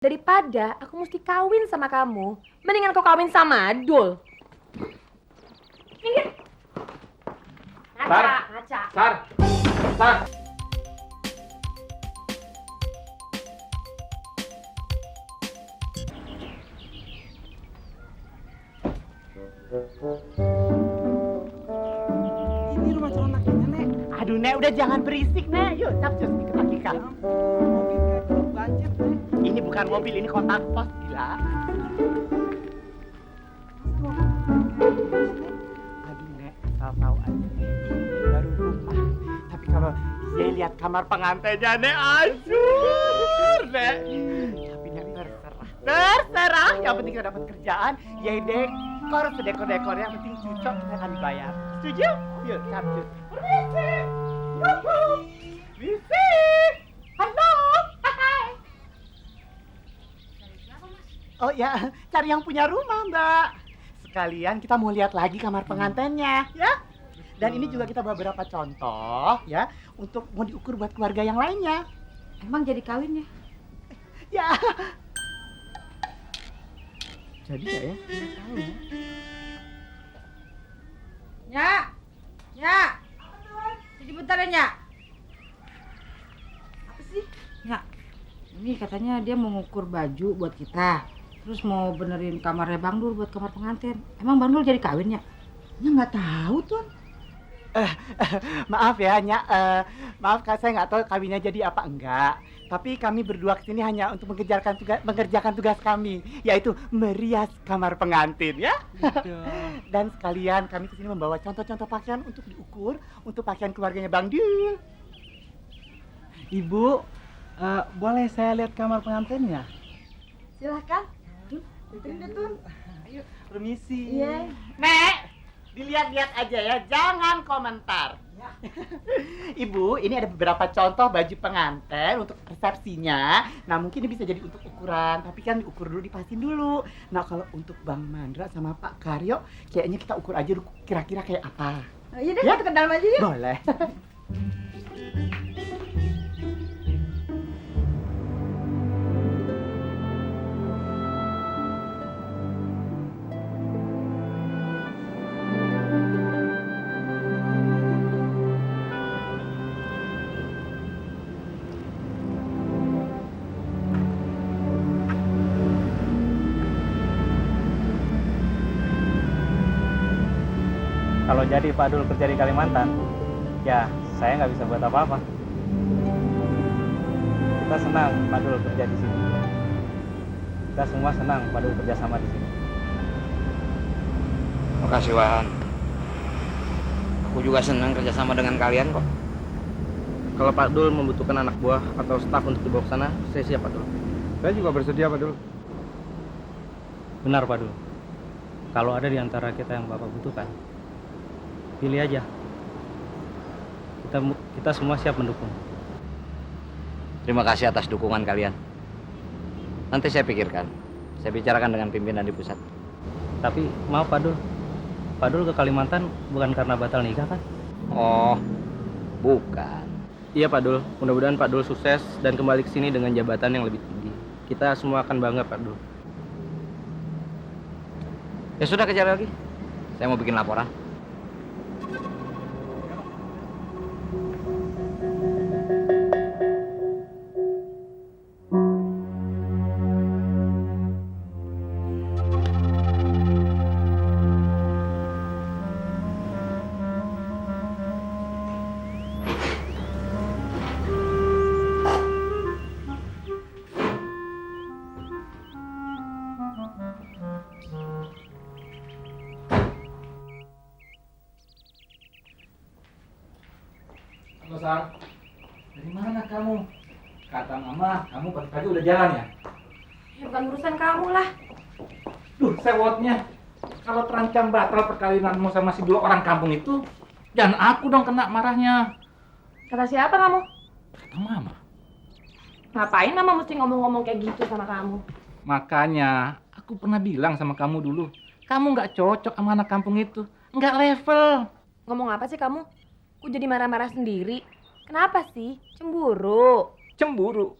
Daripada aku mesti kawin sama kamu, mendingan kau kawin sama Adul. Minggir. Ngaca. Sar. Ini rumah calon lakinya, Nek. Aduh, Nek, udah jangan berisik, Nek. Yuk, capcus ikut lagi, Kak. Ya ampun, mobil kayak truk banjir, Nek. Ini bukan mobil, ini kotak pos, gila. Aduh, Nek, asal tahu aja. Ini baru rumah. Tapi kalau dia lihat kamar pengantinnya, Nek, asyur, Nek. Tapi, Nek, terserah. Yang penting kita dapat kerjaan. Ya, dekor, sedekor-dekor. Yang penting cocok, kita akan dibayar. Setuju? Yuk, capcus. Bisi! Halo! Hai! Oh ya, cari yang punya rumah, Mbak. Sekalian kita mau lihat lagi kamar pengantinnya, ya. Dan ini juga kita bawa beberapa contoh, ya, untuk mau diukur buat keluarga yang lainnya. Emang jadi kawin ya? Ya. Jadi nggak ya? Nggak tahu ya. Nyak. Jadi bentar ya, Nyak. Apa sih? Nyak, ini katanya dia mau ngukur baju buat kita. Terus mau benerin kamarnya Bang Dul buat kamar pengantin. Emang Bang Dul jadi kawin, Nyak? Ya nggak tahu, Tuan. Maaf ya, Nyak. Maaf, Kak, saya nggak tahu kawinnya jadi apa enggak. Tapi kami berdua kesini hanya untuk mengerjakan tugas kami, yaitu merias kamar pengantin, ya. Dan sekalian kami kesini membawa contoh-contoh pakaian untuk diukur untuk pakaian keluarganya Bang Dul. Ibu, boleh saya lihat kamar pengantinnya? Silahkan. Betul deh, Tun. Ayo, permisi. Iya. Nek, dilihat-lihat aja ya, jangan komentar. Ibu, ini ada beberapa contoh baju pengantin untuk resepsinya. Nah, mungkin ini bisa jadi untuk ukuran, tapi kan diukur dulu, dipasin dulu. Nah, kalau untuk Bang Mandra sama Pak Karyo, kayaknya kita ukur aja dulu kira-kira kayak apa. Iya deh, Ya? kita ke dalam aja yuk. Boleh. Kalau jadi Pak Dul kerja di Kalimantan, ya saya nggak bisa buat apa-apa. Kita senang Pak Dul kerja di sini. Kita semua senang Pak Dul kerja sama di sini. Makasih, Wan. Aku juga senang kerjasama dengan kalian kok. Kalau Pak Dul membutuhkan anak buah atau staf untuk dibawa ke sana, saya siap, Pak Dul. Saya juga bersedia, Pak Dul. Benar Pak Dul. Kalau ada di antara kita yang Bapak butuhkan, pilih aja. Kita semua siap mendukung. Terima kasih atas dukungan kalian. Nanti saya pikirkan. Saya bicarakan dengan pimpinan di pusat. Tapi maaf Pak Dul, Pak Dul ke Kalimantan bukan karena batal nikah kan? Oh, bukan. Iya, Pak Dul. Mudah-mudahan Pak Dul sukses dan kembali ke sini dengan jabatan yang lebih tinggi. Kita semua akan bangga, Pak Dul. Ya sudah, kejar lagi. Saya mau bikin laporan. Halo, Sar. Dari mana kamu? Kata Mama, kamu pagi-pagi udah jalan ya? Ya bukan urusan kamu lah. Duh, sewotnya. Kalau terancam batal perkawinanmu sama si dua orang kampung itu, jangan aku dong kena marahnya. Kata siapa kamu? Kata Mama. Ngapain Mama mesti ngomong-ngomong kayak gitu sama kamu? Makanya, aku pernah bilang sama kamu dulu, kamu nggak cocok sama anak kampung itu. Nggak level. Ngomong apa sih kamu? Kok jadi marah-marah sendiri? Kenapa sih? Cemburu? Cemburu.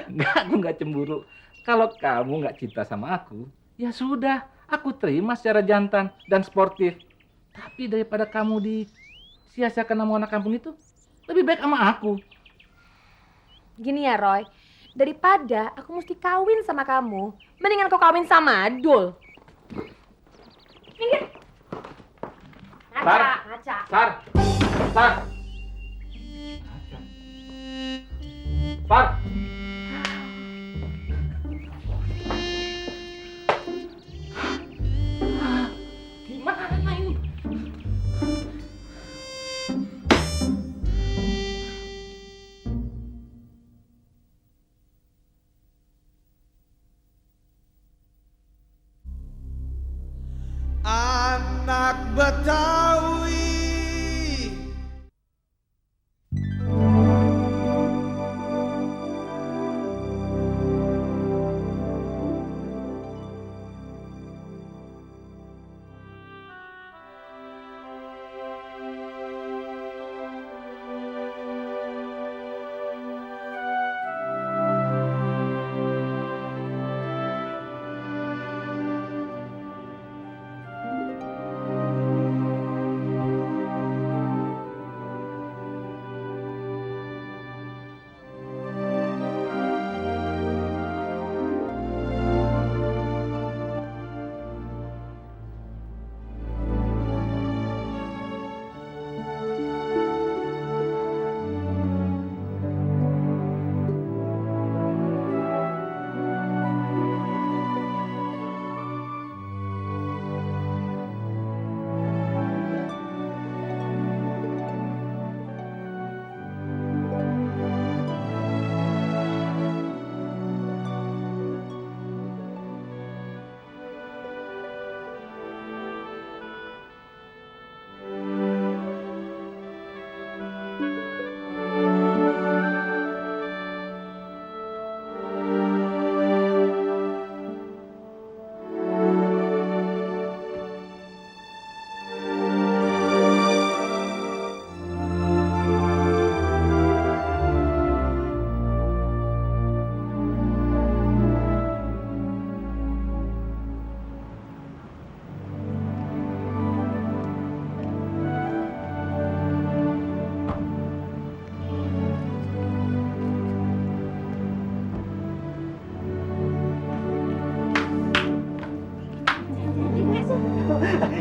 Enggak, aku nggak cemburu. Kalau kamu nggak cinta sama aku, ya sudah, aku terima secara jantan dan sportif. Tapi daripada kamu disia-siakan sama anak kampung itu, lebih baik sama aku. Gini ya Roy, daripada aku mesti kawin sama kamu, mendingan kau kawin sama Adul. Minggir. Sar. Ngaca. Sar. Sar. Sar. Gimana ini? Anak Betawi.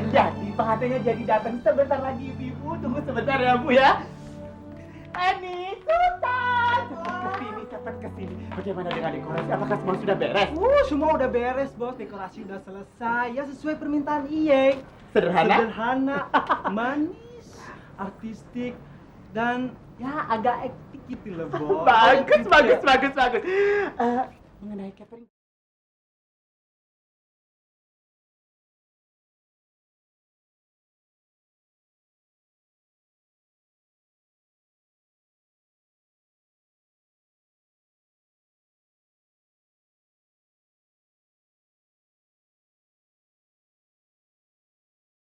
Jadi pengantinnya jadi datang sebentar lagi, Ibu. Tunggu sebentar ya, Bu ya. Ani, Sultan. Cepat kesini. Bagaimana dengan dekorasi? Apakah semua sudah beres? Semua udah beres, Bos. Dekorasi udah selesai. Ya sesuai permintaan Iye. Sederhana? Sederhana, manis, artistik, dan ya agak ektik gitu loh, Bos. Bagus. Mengenai catering.